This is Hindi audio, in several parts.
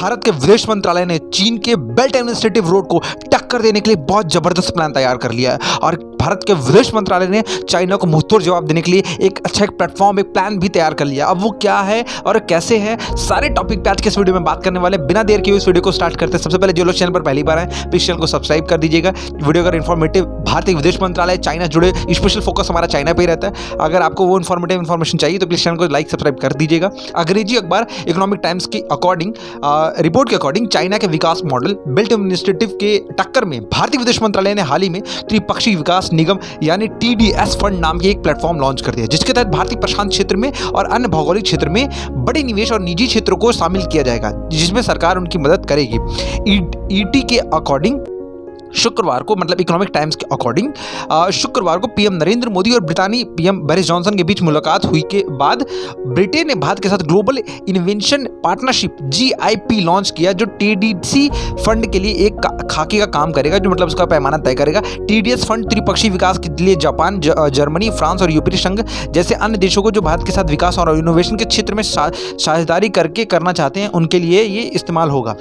भारत के विदेश मंत्रालय ने चीन के बेल्ट एडमिनिस्ट्रेटिव रोड को टक्कर देने के लिए बहुत जबरदस्त प्लान तैयार कर लिया है और भारत के विदेश मंत्रालय ने चाइना को मुंहतोड़ जवाब देने के लिए एक अच्छा एक प्लेटफॉर्म, एक प्लान भी तैयार कर लिया। अब वो क्या है और कैसे है, सारे टॉपिक पे आज के इस वीडियो में बात करने वाले। बिना देर के इस वीडियो को स्टार्ट करते हैं। सबसे पहले जो लोग चैनल पर पहली बार आए प्लीज चैनल को सब्सक्राइब कर दीजिएगा। वीडियो अगर इन्फॉर्मेटिव, भारतीय विदेश मंत्रालय चाइना जुड़े, स्पेशल फोकस हमारा चाइना पे ही रहता है। अगर आपको वो इन्फॉर्मेटिव इन्फॉर्मेशन चाहिए तो प्लीज चैनल को लाइक सब्सक्राइब कर दीजिएगा। अंग्रेजी अखबार इकोनॉमिक टाइम्स की अकॉर्डिंग रिपोर्ट के अकॉर्डिंग चाइना के विकास मॉडल बेल्ट एडमिनिस्ट्रेटिव के टक्कर में भारतीय विदेश मंत्रालय ने हाल ही में त्रिपक्षीय विकास निगम यानी TDS फंड नाम के एक प्लेटफॉर्म लॉन्च कर दिया, जिसके तहत भारतीय प्रशांत क्षेत्र में और अन्य भौगोलिक क्षेत्र में बड़े निवेश और निजी क्षेत्रों को शामिल किया जाएगा, जिसमें सरकार उनकी मदद करेगी। ET के अकॉर्डिंग शुक्रवार को, मतलब इकोनॉमिक टाइम्स के अकॉर्डिंग शुक्रवार को पीएम नरेंद्र मोदी और ब्रितानी पीएम बोरिस जॉनसन के बीच मुलाकात हुई के बाद ब्रिटेन ने भारत के साथ global invention partnership GIP launch किया, जो TDC फंड के लिए एक खाके का काम करेगा, जो मतलब उसका पैमाना तय करेगा। TDS फंड त्रिपक्षीय विकास के लिए जापान, जर्मनी, फ्रांस और यूरोपीय संघ जैसे अन्य देशों को जो भारत के साथ विकास और इनोवेशन के क्षेत्र में साझेदारी करके करना चाहते हैं, उनके लिए ये इस्तेमाल होगा।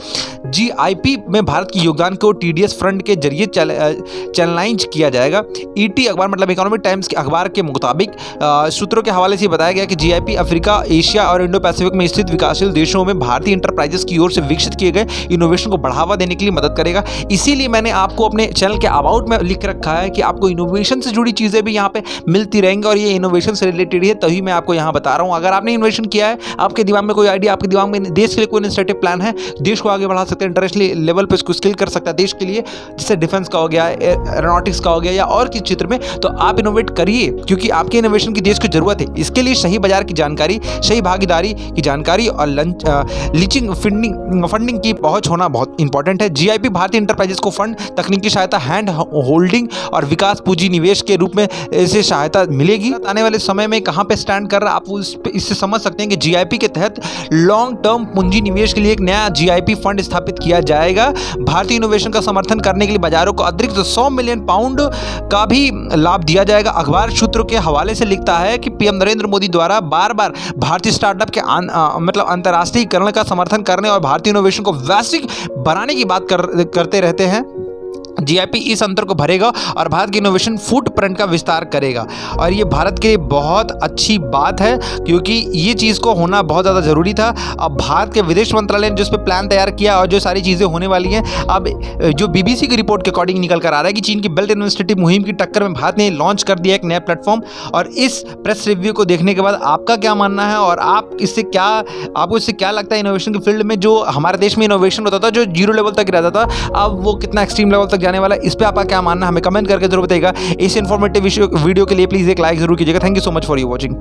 GIP में भारत के योगदान को TDS फंड के जरिए चैनलाइज किया जाएगा। ET अखबार, मतलब इकोनॉमिक टाइम्स के अखबार के मुताबिक सूत्रों के हवाले से बताया गया कि GIP अफ्रीका, एशिया और इंडो पैसिफिक में स्थित विकासशील देशों में भारतीय इंटरप्राइजेस की ओर से विकसित किए गए इनोवेशन को बढ़ावा देने के लिए मदद करेगा। इसीलिए मैंने आपको अपने चैनल के अबाउट में लिख रखा है कि आपको इनोवेशन से जुड़ी चीज़ें भी यहाँ पे मिलती रहेंगी और ये इनोवेशन से रिलेटेड है, तभी मैं आपको यहाँ बता रहा हूँ। अगर आपने इनोवेशन किया है, आपके दिमाग में कोई आइडिया, आपके दिमाग में देश के लिए कोई इनिशिएटिव प्लान है, देश को आगे बढ़ा सकते हैं, इंटरनेशनल लेवल पर इसको स्किल कर सकता है देश के लिए, जैसे डिफेंस का हो गया, एरोनॉटिक्स का हो गया या और किस क्षेत्र में, तो आप इनोवेट करिए, क्योंकि आपके इनोवेशन की देश को जरूरत है। इसके लिए सही बाजार की जानकारी, सही भागीदारी की जानकारी और लीचिंग फंडिंग की पहुंच होना बहुत इंपॉर्टेंट है। GIP भारतीय इंटरप्राइजेस को फंड, तकनीकी सहायता, हैंड होल्डिंग और विकास पूंजी निवेश के रूप में इसे सहायता मिलेगी। आने वाले समय में कहां पे स्टैंड कर रहा है, आप इससे समझ सकते हैं कि GIP के तहत लॉन्ग टर्म पूंजी निवेश के लिए एक नया GIP फंड स्थापित किया जाएगा। भारतीय इनोवेशन का समर्थन करने के लिए बाजारों को अतिरिक्त 100 मिलियन पाउंड का भी लाभ दिया जाएगा। अखबार सूत्रों के हवाले से लिखता है कि पीएम नरेंद्र मोदी द्वारा बार बार भारतीय स्टार्टअप के मतलब अंतर्राष्ट्रीयकरण का समर्थन करने और भारतीय इनोवेशन को वैश्विक बनाने की बात करते रहते हैं। GIP इस अंतर को भरेगा और भारत के इनोवेशन फुटप्रिंट का विस्तार करेगा और ये भारत के लिए बहुत अच्छी बात है, क्योंकि ये चीज़ को होना बहुत ज़्यादा ज़रूरी था। अब भारत के विदेश मंत्रालय ने जो इस पर प्लान तैयार किया और जो सारी चीज़ें होने वाली हैं, अब जो BBC की रिपोर्ट के अकॉर्डिंग निकल कर आ रहा है कि चीन की बेल्ट एडमिनिस्ट्रेटिव मुहिम की टक्कर में भारत ने लॉन्च कर दिया एक नया प्लेटफॉर्म। और इस प्रेस रिव्यू को देखने के बाद आपका क्या मानना है और आपको इससे क्या लगता है? इनोवेशन के फील्ड में जो हमारे देश में इनोवेशन होता था, जो 0 लेवल तक रहता था, अब वो कितना एक्सट्रीम लेवल तक जाने वाला है, इस पे आपका क्या मानना है हमें कमेंट करके जरूर बताइएगा। इस इन्फॉर्मेटिव वीडियो के लिए प्लीज एक लाइक जरूर कीजिएगा। Thank you so much for you watching.